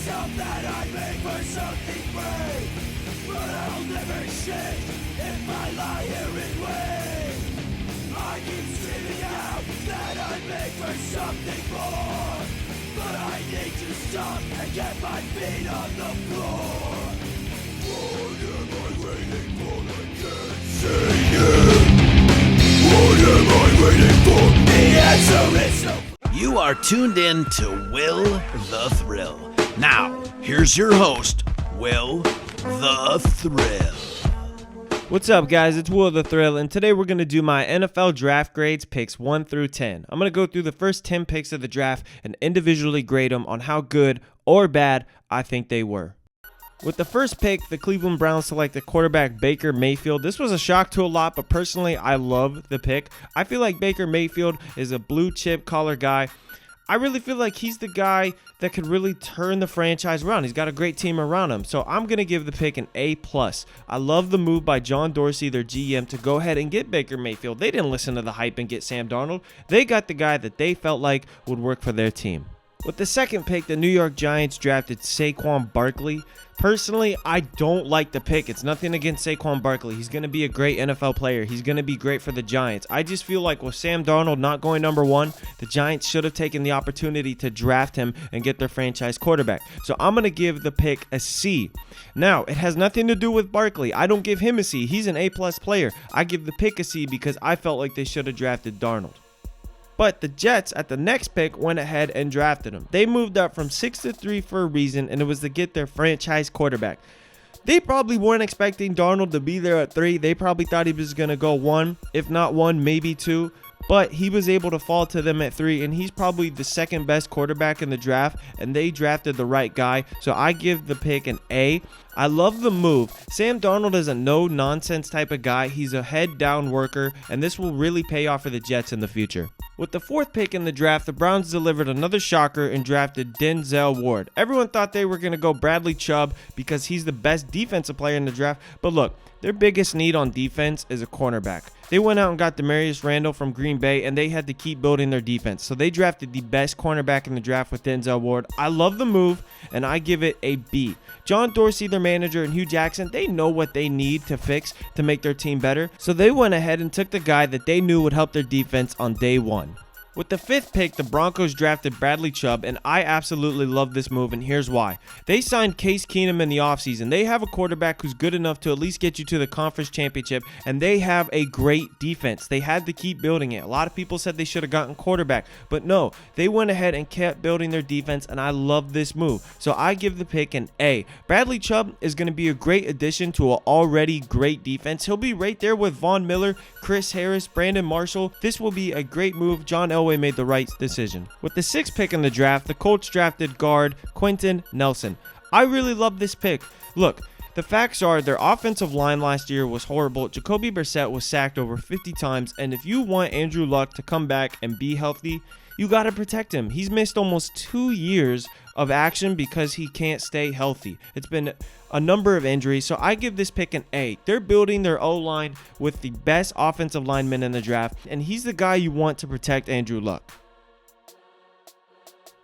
myself that I make for something great, but I'll never change if I lie here and wait. I keep screaming out that I make for something more, but I need to stop and get my feet on the floor. What am I waiting for? I can't see it. What am I waiting for? The answer is no. You are tuned in to Will the Thrill. Now, here's your host, Will the Thrill. What's up, guys? It's Will the Thrill, and today we're going to do my NFL draft grades, picks 1 through 10. I'm going to go through the first 10 picks of the draft and individually grade them on how good or bad I think they were. With the first pick, the Cleveland Browns selected quarterback Baker Mayfield. This was a shock to a lot, but personally, I love the pick. I feel like Baker Mayfield is a blue chip collar guy. I really feel like he's the guy that could really turn the franchise around. He's got a great team around him. So I'm going to give the pick an A+. I love the move by John Dorsey, their GM, to go ahead and get Baker Mayfield. They didn't listen to the hype and get Sam Darnold. They got the guy that they felt like would work for their team. With the second pick, the New York Giants drafted Saquon Barclay. Personally, I don't like the pick. It's nothing against Saquon Barclay. He's going to be a great NFL player. He's going to be great for the Giants. I just feel like with Sam Darnold not going number 1, the Giants should have taken the opportunity to draft him and get their franchise quarterback. So I'm going to give the pick a C. Now, it has nothing to do with Barclay. I don't give him a C. He's an A+ player. I give the pick a C because I felt like they should have drafted Darnold. But the Jets at the next pick went ahead and drafted him. They moved up from 6 to 3 for a reason, and it was to get their franchise quarterback. They probably weren't expecting Darnold to be there at 3. They probably thought he was going to go 1, if not 1, maybe 2. But he was able to fall to them at 3, and he's probably the second best quarterback in the draft, and they drafted the right guy. So I give the pick an A. I love the move. Sam Darnold is a no-nonsense type of guy. He's a head-down worker, and this will really pay off for the Jets in the future. With the fourth pick in the draft, the Browns delivered another shocker and drafted Denzel Ward. Everyone thought they were going to go Bradley Chubb because he's the best defensive player in the draft. But look, their biggest need on defense is a cornerback. They went out and got Demarius Randall from Green Bay, and they had to keep building their defense. So they drafted the best cornerback in the draft with Denzel Ward. I love the move, and I give it a B. John Dorsey, their manager, and Hugh Jackson, they know what they need to fix to make their team better. So they went ahead and took the guy that they knew would help their defense on day 1. With the fifth pick, the Broncos drafted Bradley Chubb, and I absolutely love this move, and here's why. They signed Case Keenum in the offseason. They have a quarterback who's good enough to at least get you to the conference championship, and they have a great defense. They had to keep building it. A lot of people said they should have gotten quarterback, but no, they went ahead and kept building their defense, and I love this move. So I give the pick an A. Bradley Chubb is going to be a great addition to an already great defense. He'll be right there with Von Miller, Chris Harris, Brandon Marshall. This will be a great move. John Elway made the right decision. With the sixth pick in the draft, the Colts drafted guard Quentin Nelson. I really love this pick. Look, the facts are their offensive line last year was horrible. Jacoby Brissett was sacked over 50 times, and if you want Andrew Luck to come back and be healthy, you got to protect him. He's missed almost 2 years of action because he can't stay healthy. It's been a number of injuries, so I give this pick an A. They're building their O-line with the best offensive lineman in the draft, and he's the guy you want to protect Andrew Luck.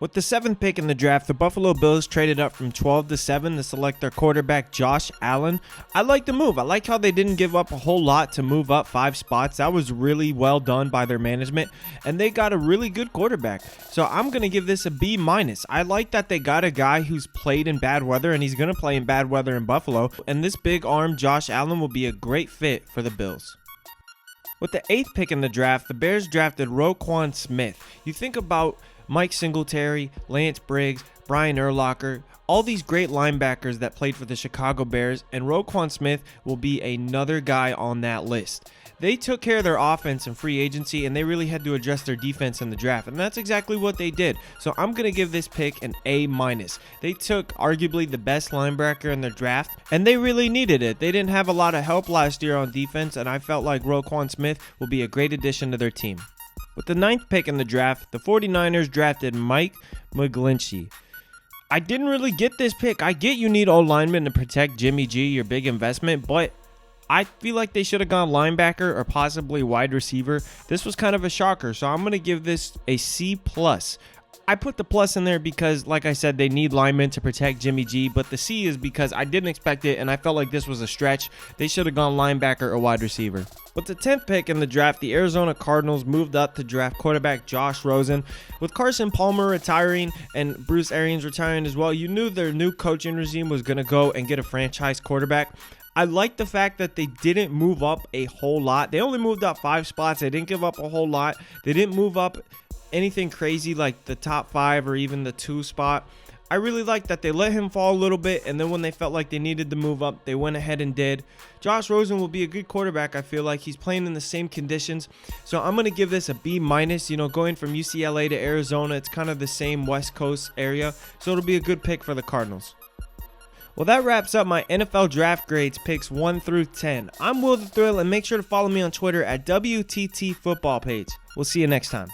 With the seventh pick in the draft, the Buffalo Bills traded up from 12 to 7 to select their quarterback Josh Allen. I like the move. I like how they didn't give up a whole lot to move up 5 spots. That was really well done by their management, and they got a really good quarterback. So I'm going to give this a B-. I like that they got a guy who's played in bad weather, and he's going to play in bad weather in Buffalo, and this big arm Josh Allen will be a great fit for the Bills. With the 8th pick in the draft, the Bears drafted Roquan Smith. You think about Mike Singletary, Lance Briggs, Brian Urlacher, all these great linebackers that played for the Chicago Bears, and Roquan Smith will be another guy on that list. They took care of their offense in free agency, and they really had to address their defense in the draft, and that's exactly what they did. So I'm going to give this pick an A-. They took arguably the best linebacker in their draft, and they really needed it. They didn't have a lot of help last year on defense, and I felt like Roquan Smith will be a great addition to their team. With the 9th pick in the draft, the 49ers drafted Mike McGlinchey. I didn't really get this pick. I get you need O-linemen to protect Jimmy G, your big investment, but I feel like they should have gone linebacker or possibly wide receiver. This was kind of a shocker, so I'm going to give this a C+. I put the plus in there because, like I said, they need linemen to protect Jimmy G, but the C is because I didn't expect it, and I felt like this was a stretch. They should have gone linebacker or wide receiver. With the 10th pick in the draft, the Arizona Cardinals moved up to draft quarterback Josh Rosen. With Carson Palmer retiring and Bruce Arians retiring as well, you knew their new coaching regime was going to go and get a franchise quarterback. I like the fact that they didn't move up a whole lot. They only moved up 5 spots. They didn't give up a whole lot. They didn't move up anything crazy like the top 5 or even the 2 spot. I really like that they let him fall a little bit, and then when they felt like they needed to move up, they went ahead and did. Josh Rosen will be a good quarterback. I feel like he's playing in the same conditions, so I'm going to give this a B-. You know, going from UCLA to Arizona, it's kind of the same West Coast area, so it'll be a good pick for the Cardinals. Well, that wraps up my NFL draft grades picks 1 through 10. I'm Will the Thrill, and make sure to follow me on Twitter at WTT Football Page. We'll see you next time.